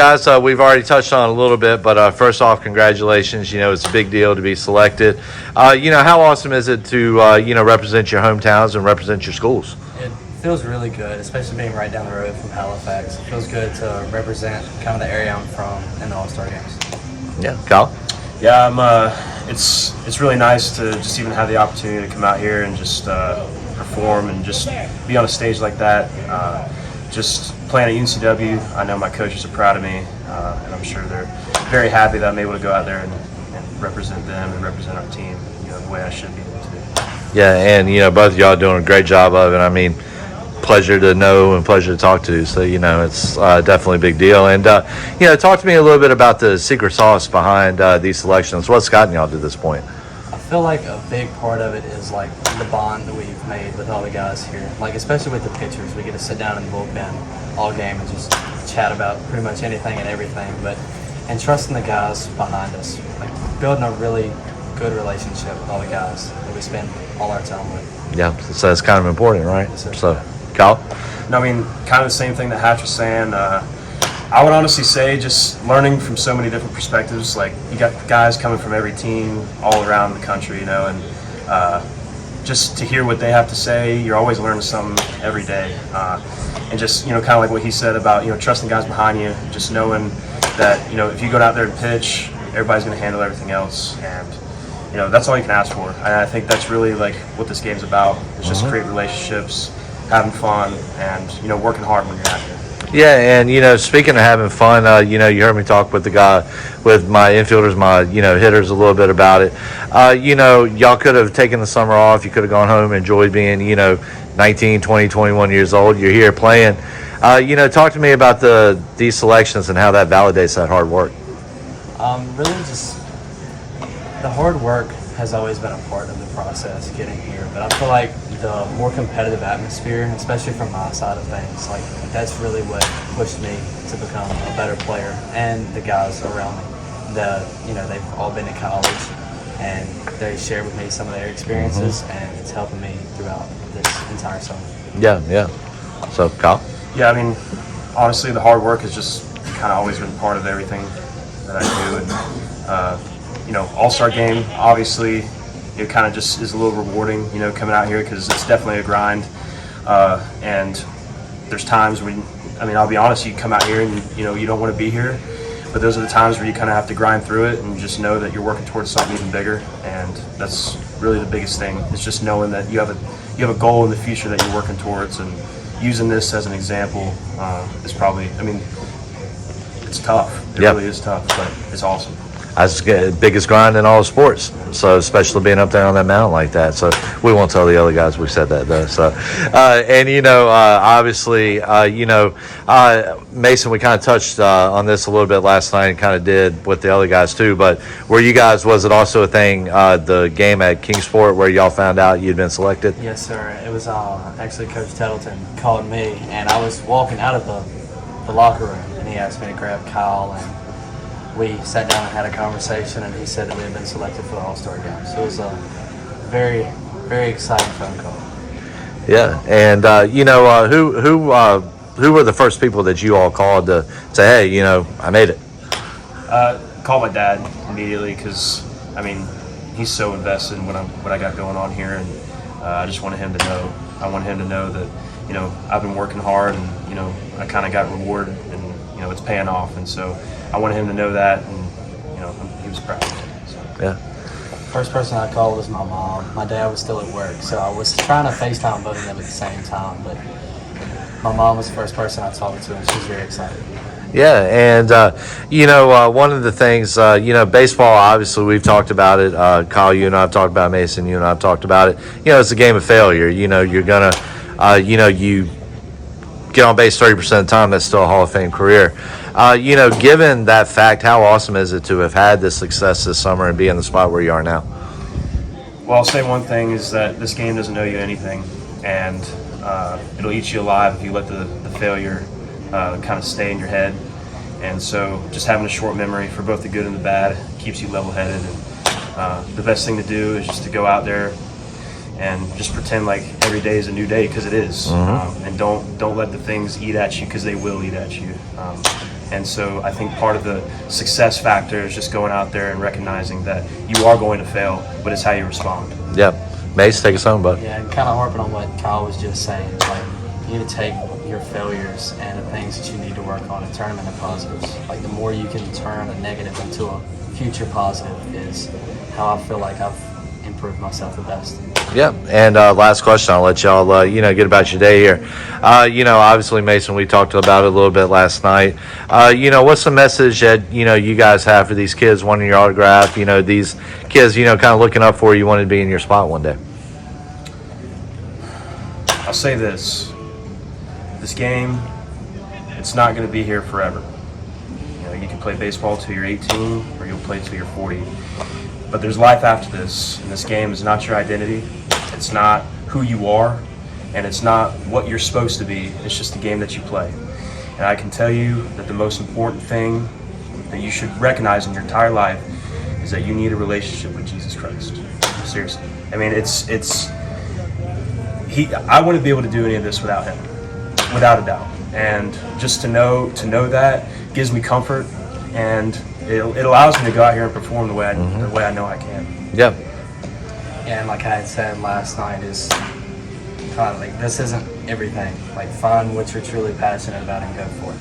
Guys, we've already touched on it a little bit, but first off, congratulations. It's a big deal to be selected. How awesome is it to, represent your hometowns and represent your schools? It feels really good, especially being right down the road from Halifax. It feels good to represent kind of the area I'm from in the All-Star games. Yeah, Kyle? Yeah, it's really nice to just even have the opportunity to come out here and just perform and just be on a stage like that. Just playing at UNCW, I know my coaches are proud of me, and I'm sure they're very happy that I'm able to go out there and represent them and represent our team, the way I should be able to. Yeah, and, both of y'all doing a great job of it. I mean, pleasure to know and pleasure to talk to. So, it's definitely a big deal. And, talk to me a little bit about the secret sauce behind these selections. What's gotten y'all to this point? I feel like a big part of it is like the bond that we've made with all the guys here. Like especially with the pitchers, we get to sit down in the bullpen all game and just chat about pretty much anything and everything. And trusting the guys behind us, like building a really good relationship with all the guys that we spend all our time with. Yeah, so that's kind of important, right? Yes, so, Kyle? No, I mean, kind of the same thing that Hatch was saying. I would honestly say just learning from so many different perspectives. Like you got guys coming from every team all around the country, and just to hear what they have to say, you're always learning something every day. And just kind of like what he said about trusting guys behind you, just knowing that if you go out there and pitch, everybody's going to handle everything else, and that's all you can ask for. And I think that's really like what this game's about. It's just create relationships, having fun, and working hard when you're out here. Yeah, and speaking of having fun, you heard me talk with the guy, with my infielders, my hitters a little bit about it. Y'all could have taken the summer off. You could have gone home and enjoyed being 19, 20, 21 years old. You're here playing. Talk to me about these selections and how that validates that hard work. Really just the hard work has always been a part of the process getting here, but I feel like the more competitive atmosphere, especially from my side of things, like that's really what pushed me to become a better player. And the guys around me, they've all been to college and they shared with me some of their experiences, and it's helping me throughout this entire summer. Yeah. So, Kyle? Yeah, I mean, honestly, the hard work has just kind of always been part of everything that I do, and All-Star game, obviously, it kind of just is a little rewarding, coming out here because it's definitely a grind. And there's times when, I'll be honest, you come out here and, you don't want to be here. But those are the times where you kind of have to grind through it and just know that you're working towards something even bigger. And that's really the biggest thing. It's just knowing that you have a goal in the future that you're working towards. And using this as an example is probably, it's tough. It really is tough, but it's awesome. That's the biggest grind in all sports. So especially being up there on that mountain like that. So we won't tell the other guys we said that though. So, obviously, Mason, we kind of touched on this a little bit last night and kind of did with the other guys too. But were you guys, was it also a thing, the game at Kingsport where y'all found out you'd been selected? Yes, sir. It was actually Coach Tettleton called me, and I was walking out of the locker room, and he asked me to grab Kyle, and we sat down and had a conversation, and he said that we had been selected for the All-Star game. So it was a very, very exciting phone call. Yeah, and who were the first people that you all called to say, hey, I made it? Call my dad immediately because he's so invested in what I got going on here, and I just wanted him to know. I want him to know that I've been working hard, and I kind of got rewarded, and it's paying off, and so I wanted him to know that, and he was proud of me. So. Yeah. First person I called was my mom. My dad was still at work, so I was trying to FaceTime both of them at the same time, but my mom was the first person I talked to, and she was very excited. Yeah, and one of the things, baseball, obviously we've talked about it. Kyle, you and I have talked about it. Mason, you and I have talked about it. It's a game of failure. You're gonna, you get on base 30% of the time. That's still a Hall of Fame career. Given that fact, how awesome is it to have had this success this summer and be in the spot where you are now? Well, I'll say one thing is that this game doesn't know you anything, and it'll eat you alive if you let the failure kind of stay in your head. And so just having a short memory for both the good and the bad keeps you level-headed. And the best thing to do is just to go out there and just pretend like every day is a new day, because it is. And don't let the things eat at you, because they will eat at you. And so I think part of the success factor is just going out there and recognizing that you are going to fail, but it's how you respond. Yep. Mace, take us home, bud. Yeah, and kind of harping on what Kyle was just saying. It's like you need to take your failures and the things that you need to work on and turn them into positives. Like the more you can turn a negative into a future positive is how I feel like I've improved myself the best. Yeah, and last question, I'll let y'all, get about your day here. Obviously, Mason, we talked about it a little bit last night. What's the message that, you guys have for these kids wanting your autograph? These kids, kind of looking up for you, wanting to be in your spot one day. I'll say this. This game, it's not going to be here forever. You can play baseball till you're 18 or you'll play till you're 40. But there's life after this, and this game is not your identity. It's not who you are, and it's not what you're supposed to be. It's just the game that you play. And I can tell you that the most important thing that you should recognize in your entire life is that you need a relationship with Jesus Christ. Seriously. I mean, I wouldn't be able to do any of this without him, without a doubt. And just to know that gives me comfort, and it allows me to go out here and perform the way I know I can. Yep. And like I had said last night, is kind of like this isn't everything. Like find what you're truly passionate about and go for it.